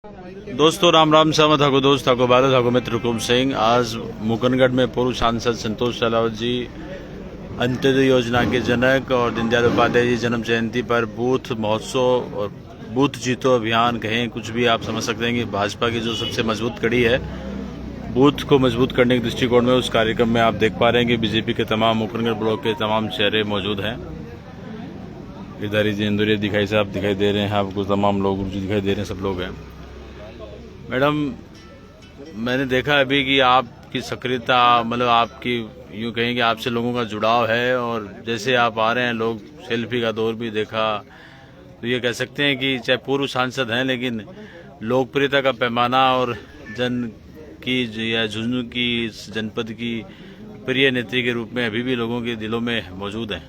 दोस्तों राम राम सामा ठाकुर दोस्त ठाकुर बाला ठाकुर मित्र हुकुम सिंह। आज मुकनगढ़ में पूर्व सांसद संतोष सालावत जी अंत्योदय योजना के जनक और दीनदयाल उपाध्याय जी जन्म जयंती पर बूथ महोत्सव और बूथ जीतो अभियान कहें कुछ भी आप समझ सकते हैं कि भाजपा की जो सबसे मजबूत कड़ी है बूथ को मजबूत करने के दृष्टिकोण में उस कार्यक्रम में आप देख पा रहे हैं कि बीजेपी के तमाम मुकनगढ़ ब्लॉक के तमाम चेहरे मौजूद हैं। इधर ही इंदौरी दिखाई साहब दिखाई दे रहे हैं, आपको तमाम लोग दिखाई दे रहे हैं, सब लोग हैं। मैडम, मैंने देखा अभी कि आपकी सक्रियता मतलब आपकी यूँ कहें कि आपसे लोगों का जुड़ाव है और जैसे आप आ रहे हैं लोग सेल्फी का दौर भी देखा, तो ये कह सकते हैं कि चाहे पूर्व सांसद हैं लेकिन लोकप्रियता का पैमाना और जन की या झुंझुनू की जनपद की प्रिय नेत्री के रूप में अभी भी लोगों के दिलों में मौजूद हैं।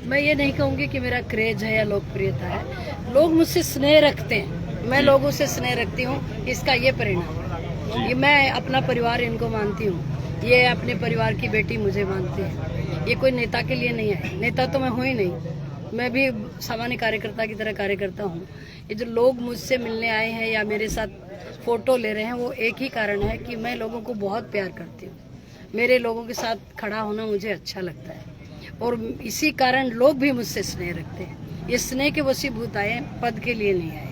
मैं ये नहीं कहूँगी कि मेरा क्रेज है या लोकप्रियता है, लोग मुझसे स्नेह रखते हैं, मैं लोगों से स्नेह रखती हूँ, इसका ये परिणाम है। ये मैं अपना परिवार इनको मानती हूँ, ये अपने परिवार की बेटी मुझे मानती है। ये कोई नेता के लिए नहीं है, नेता तो मैं हूँ ही नहीं, मैं भी सामान्य कार्यकर्ता की तरह कार्यकर्ता हूँ। ये जो लोग मुझसे मिलने आए हैं या मेरे साथ फोटो ले रहे हैं वो एक ही कारण है कि मैं लोगों को बहुत प्यार करती हूँ, मेरे लोगों के साथ खड़ा होना मुझे अच्छा लगता है और इसी कारण लोग भी मुझसे स्नेह रखते हैं। ये स्नेह के वशीभूत आए, पद के लिए नहीं आए।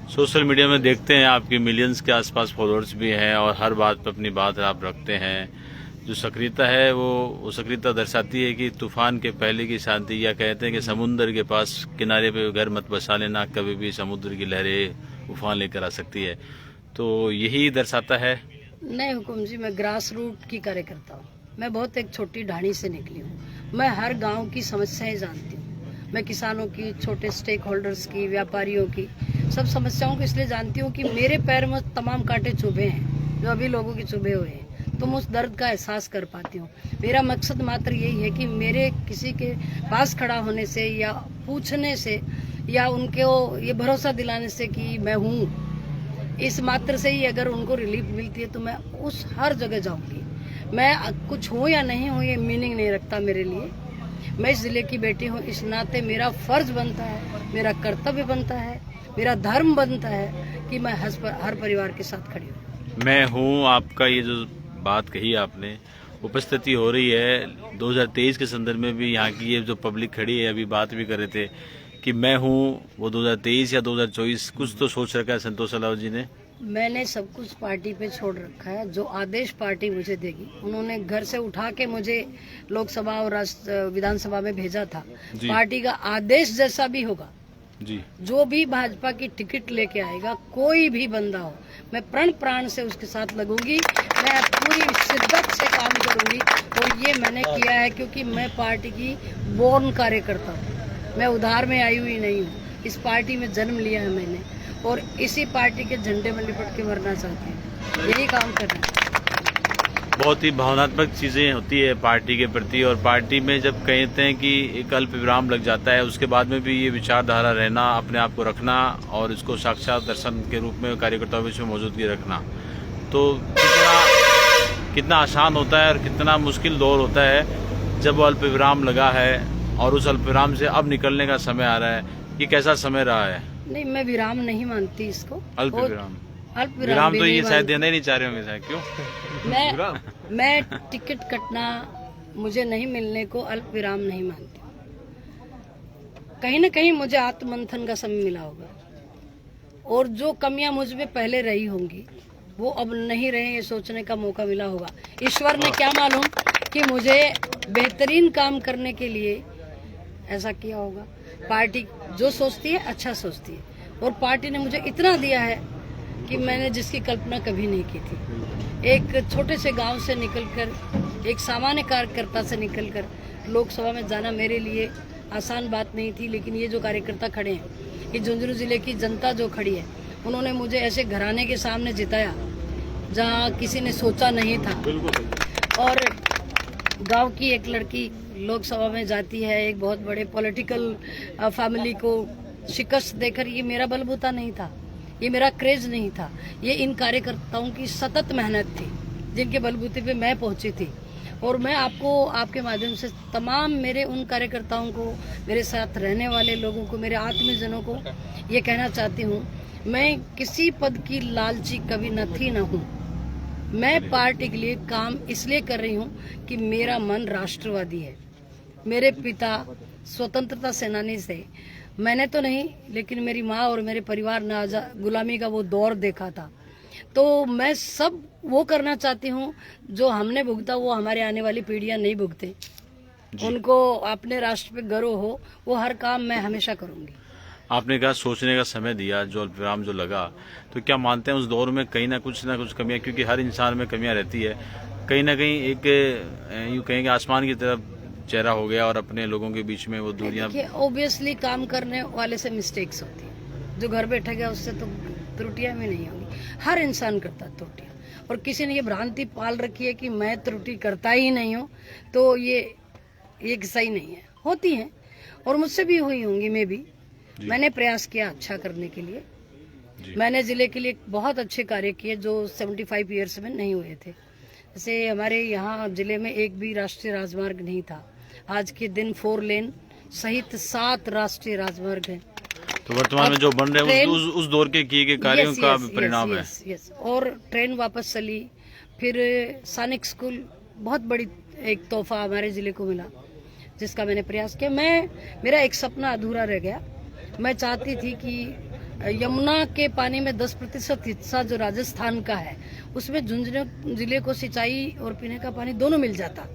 सोशल मीडिया में देखते हैं आपके मिलियंस के आसपास फॉलोअर्स भी हैं और हर बात पर अपनी बात आप रखते हैं। जो सक्रियता है वो सक्रियता दर्शाती है कि तूफान के पहले की शांति, या कहते हैं कि समुद्र के पास किनारे पे घर मत बसा लेना, कभी भी समुद्र की लहरें उफान लेकर आ सकती है, तो यही दर्शाता है। नहीं हुकुम जी, मैं ग्रास रूट की कार्यकर्ता हूँ, मैं बहुत एक छोटी ढाणी से निकली हूँ, मैं हर गांव की समस्याएं जानती हूँ, मैं किसानों की, छोटे स्टेक होल्डर्स की, व्यापारियों की सब समस्याओं को इसलिए जानती हूँ कि मेरे पैर में तमाम कांटे चुभे हैं जो अभी लोगों के चुभे हुए हैं, तो मैं उस दर्द का एहसास कर पाती हूँ। मेरा मकसद मात्र यही है कि मेरे किसी के पास खड़ा होने से या पूछने से या उनको ये भरोसा दिलाने से कि मैं हूँ, इस मात्र से ही अगर उनको रिलीफ मिलती है तो मैं उस हर जगह जाऊंगी। मैं कुछ हूँ या नहीं हूँ ये मीनिंग नहीं रखता मेरे लिए, मैं इस जिले की बेटी हूँ, इस नाते मेरा फर्ज बनता है, मेरा कर्तव्य बनता है, मेरा धर्म बनता है कि मैं हर परिवार के साथ खड़ी हूँ। मैं हूँ आपका ये जो बात कही आपने, उपस्थिति हो रही है 2023 के संदर्भ में भी यहाँ की ये जो पब्लिक खड़ी है, अभी बात भी कर रहे थे कि मैं हूँ, वो 2023 या 2024 कुछ तो सोच रखा है संतोष सालावत जी ने। मैंने सब कुछ पार्टी पे छोड़ रखा है, जो आदेश पार्टी मुझे देगी। उन्होंने घर से उठा के मुझे लोकसभा और विधानसभा में भेजा था, पार्टी का आदेश जैसा भी होगा जी, जो भी भाजपा की टिकट लेके आएगा, कोई भी बंदा हो, मैं प्रण प्राण से उसके साथ लगूंगी, मैं पूरी शिद्दत से काम करूंगी और ये मैंने किया है क्योंकि मैं पार्टी की बोर्न कार्यकर्ता हूँ, मैं उधार में आई हुई नहीं हूँ, इस पार्टी में जन्म लिया है मैंने और इसी पार्टी के झंडे में लिपट के मरना चाहती हूँ, यही काम करना है। बहुत ही भावनात्मक चीजें होती है पार्टी के प्रति, और पार्टी में जब कहते हैं कि एक अल्प विराम लग जाता है उसके बाद में भी ये विचारधारा रहना, अपने आप को रखना और इसको साक्षात दर्शन के रूप में कार्यकर्ताओं के बीच में मौजूदगी रखना, तो कितना आसान होता है और कितना मुश्किल दौर होता है जब वो अल्प विराम लगा है और उस अल्प विराम से अब निकलने का समय आ रहा है। ये कैसा समय रहा है? नहीं, मैं विराम नहीं मानती इसको, अल्प विराम, अल्प विराम तो ये शायद देना ही नहीं चाह रहे होंगे शायद, क्यों? मैं टिकट कटना, मुझे नहीं मिलने को अल्प विराम नहीं मानती। कहीं न कहीं मुझे आत्ममंथन का समय मिला होगा और जो कमियां मुझ में पहले रही होंगी वो अब नहीं रहे, ये सोचने का मौका मिला होगा। ईश्वर ने क्या मालूम कि मुझे बेहतरीन काम करने के लिए ऐसा किया होगा। पार्टी जो सोचती है अच्छा सोचती है और पार्टी ने मुझे इतना दिया है कि मैंने जिसकी कल्पना कभी नहीं की थी। एक छोटे से गांव से निकलकर, एक सामान्य कार्यकर्ता से निकलकर लोकसभा में जाना मेरे लिए आसान बात नहीं थी, लेकिन ये जो कार्यकर्ता खड़े हैं, ये झुंझुनू जिले की जनता जो खड़ी है, उन्होंने मुझे ऐसे घराने के सामने जिताया जहां किसी ने सोचा नहीं था। और गांव की एक लड़की लोकसभा में जाती है, एक बहुत बड़े पॉलिटिकल फैमिली को शिकस्त देकर, ये मेरा बलबूता नहीं था, ये मेरा क्रेज नहीं था, ये इन कार्यकर्ताओं की सतत मेहनत थी जिनके बलबूते पे मैं पहुंची थी। और मैं आपको आपके माध्यम से तमाम मेरे उन कार्यकर्ताओं को, मेरे साथ रहने वाले लोगों को, मेरे आत्मीयजनों को ये कहना चाहती हूँ, मैं किसी पद की लालची कभी न थी न हूँ। मैं पार्टी के लिए काम इसलिए कर रही हूँ कि मेरा मन राष्ट्रवादी है। मेरे पिता स्वतंत्रता सेनानी से, मैंने तो नहीं लेकिन मेरी माँ और मेरे परिवार ने गुलामी का वो दौर देखा था, तो मैं सब वो करना चाहती हूँ जो हमने भुगता वो हमारे आने वाली पीढ़ियां नहीं भुगते, उनको अपने राष्ट्र पे गर्व हो, वो हर काम मैं हमेशा करूँगी। आपने कहा सोचने का समय दिया, जो अल्पविराम जो लगा, तो क्या मानते हैं उस दौर में कहीं ना कुछ कमियां, क्योंकि हर इंसान में कमियां रहती है, कहीं ना कहीं एक यूँ कहेंगे आसमान की तरफ चेहरा हो गया और अपने लोगों के बीच में वो दूरियां। ऑब्वियसली काम करने वाले से मिस्टेक्स होती है, जो घर बैठे गया उससे तो त्रुटियां भी नहीं होंगी। हर इंसान करता है त्रुटियां, और किसी ने ये भ्रांति पाल रखी है कि मैं त्रुटि करता ही नहीं हूँ, तो ये सही नहीं है। होती हैं और मुझसे भी हुई होंगी। मैंने प्रयास किया अच्छा करने के लिए। मैंने जिले के लिए बहुत अच्छे कार्य किए जो 75 ईयर्स में नहीं हुए थे। जैसे हमारे यहाँ जिले में एक भी राष्ट्रीय राजमार्ग नहीं था, आज के दिन 4 लेन सहित 7 राष्ट्रीय राजमार्ग हैं। तो वर्तमान में जो बन रहे हैं उस दौर के किए गए कार्यों का परिणाम है। और ट्रेन वापस चली, फिर सैनिक स्कूल, बहुत बड़ी एक तोहफा हमारे जिले को मिला जिसका मैंने प्रयास किया। मेरा एक सपना अधूरा रह गया। मैं चाहती थी कि यमुना के पानी में 10% हिस्सा जो राजस्थान का है उसमें झुंझुनू जिले को सिंचाई और पीने का पानी दोनों मिल जाता।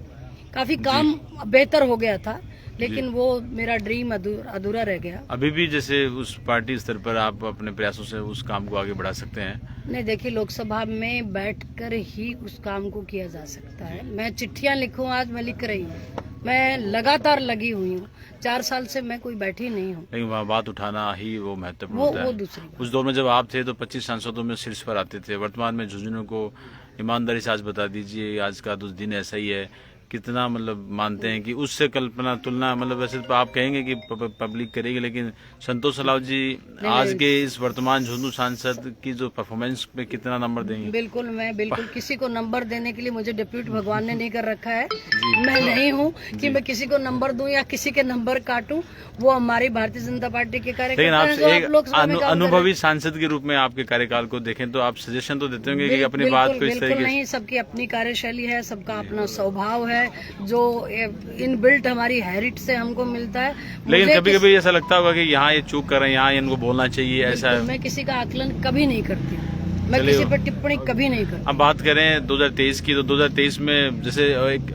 काफी काम बेहतर हो गया था, लेकिन वो मेरा ड्रीम अधूरा रह गया। अभी भी जैसे उस पार्टी स्तर पर आप अपने प्रयासों से उस काम को आगे बढ़ा सकते हैं? नहीं, देखिए, लोकसभा में बैठकर ही उस काम को किया जा सकता है। मैं चिट्ठियां लिखूं, आज मैं लिख रही हूँ, मैं लगातार लगी हुई हूँ, 4 साल से मैं कोई बैठी नहीं हूँ। लेकिन वहाँ बात उठाना ही वो महत्वपूर्ण होता है। वो दूसरी उस दौर में जब आप थे तो 25 सांसदों में शीर्ष पर आते थे। वर्तमान में झुंझुनू को ईमानदारी से आज बता दीजिए, आज का तो दिन ऐसा ही है, कितना मतलब मानते हैं कि उससे कल्पना तुलना, मतलब वैसे तो आप कहेंगे कि पब्लिक करेगी, लेकिन संतोष सलाव जी आज के इस वर्तमान झुंझुनू सांसद की जो परफॉर्मेंस पे कितना नंबर देंगे? बिल्कुल किसी को नंबर देने के लिए मुझे डिप्यूट भगवान ने नहीं कर रखा है। मैं नहीं हूँ कि मैं किसी को नंबर दूं या किसी के नंबर काटूं। वो हमारी भारतीय जनता पार्टी के कार्यकर्ता हैं जो आप लोकसभा में काम कर रहे हैं। अनुभवी सांसद के रूप में आपके कार्यकाल को देखें तो आप सजेशन तो देते होंगे कि अपनी बात को इस तरीके से। नहीं, सबकी अपनी कार्यशैली है, सबका अपना स्वभाव है जो इन बिल्ट हमारी हेरिट से हमको मिलता है। लेकिन कभी कभी ऐसा लगता होगा कि यहाँ ये चूक कर रहे हैं, यहाँ इनको बोलना चाहिए, ऐसा है। मैं किसी का आकलन कभी नहीं करती, मैं किसी पर टिप्पणी कभी नहीं करती। अब बात करें 2023 की, तो 2023 में जैसे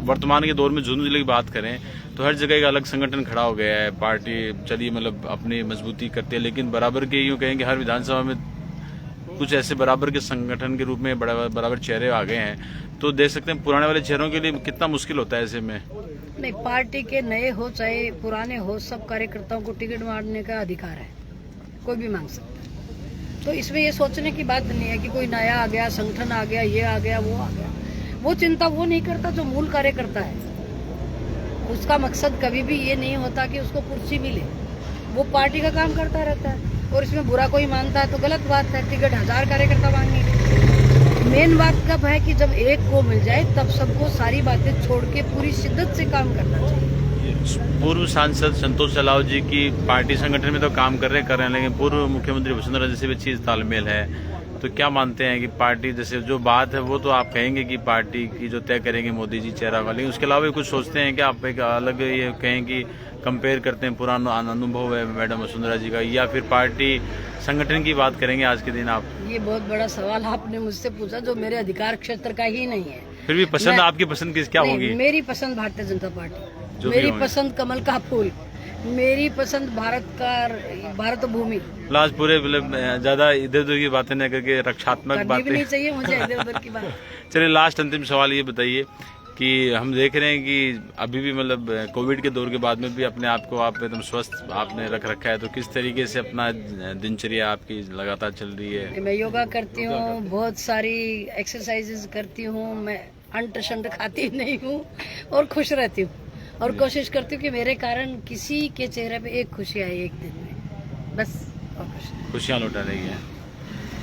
वर्तमान के दौर में झुंझुनू जिले की बात करें तो हर जगह एक अलग संगठन खड़ा हो गया है। पार्टी चलिए मतलब अपनी मजबूती करती है, लेकिन बराबर के यूँ कहेंगे हर विधानसभा में कुछ ऐसे बराबर के संगठन के रूप में बराबर चेहरे आ गए हैं, तो देख सकते हैं पुराने वाले चेहरों के लिए कितना मुश्किल होता है ऐसे में। नहीं, पार्टी के नए हो चाहे पुराने हो, सब कार्यकर्ताओं को टिकट मारने का अधिकार है, कोई भी मांग सकता है। तो इसमें ये सोचने की बात नहीं है कि कोई नया आ गया, संगठन आ गया, ये आ गया, वो आ गया। वो चिंता वो नहीं करता जो मूल कार्यकर्ता है। उसका मकसद कभी भी ये नहीं होता कि उसको कुर्सी मिले, वो पार्टी का काम करता रहता है। और इसमें बुरा कोई मानता है तो गलत बात है। टिकट 1000 कार्यकर्ता मांगे। मेन बात कब है कि जब एक को मिल जाए तब सबको सारी बातें छोड़ के पूरी शिद्दत से काम करना चाहिए। पूर्व सांसद संतोष सलाव जी की पार्टी संगठन में तो काम कर रहे हैं, लेकिन पूर्व मुख्यमंत्री वसुंधरा जी से भी अच्छी तालमेल है, तो क्या मानते हैं कि पार्टी जैसे जो बात है वो तो आप कहेंगे कि पार्टी की जो तय करेंगे मोदी जी चेहरा वाले, उसके अलावा भी कुछ सोचते हैं कि आप एक अलग ये कहें कि कंपेयर करते हैं, पुराना अनुभव है मैडम वसुंधरा जी का, या फिर पार्टी संगठन की बात करेंगे आज के दिन आप? ये बहुत बड़ा सवाल आपने मुझसे पूछा जो मेरे अधिकार क्षेत्र का ही नहीं है। फिर भी पसंद आपकी पसंद किस क्या होगी? मेरी पसंद भारतीय जनता पार्टी, मेरी पसंद कमल का फूल, मेरी पसंद भारत भूमि। लास्ट पूरे ज्यादा इधर उधर की बातें न करके रक्षात्मक बातें नहीं चाहिए मुझे इधर उधर की बात। चलिए लास्ट अंतिम सवाल ये बताइए कि हम देख रहे हैं कि अभी भी मतलब कोविड के दौर के बाद में भी अपने आप को आप एकदम स्वस्थ आपने रख रखा है, तो किस तरीके से अपना दिनचर्या आपकी लगातार चल रही है? मैं योगा करती हूँ, बहुत सारी एक्सरसाइजेज करती हूँ, मैं अंट शंट खाती नहीं हूँ और खुश रहती हूँ, और कोशिश करती हूँ कि मेरे कारण किसी के चेहरे पे एक खुशी आए एक दिन में, बस। और खुशियाँ लौटा रही है।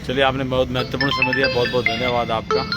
चलिए आपने बहुत महत्वपूर्ण समय दिया, बहुत बहुत धन्यवाद आपका।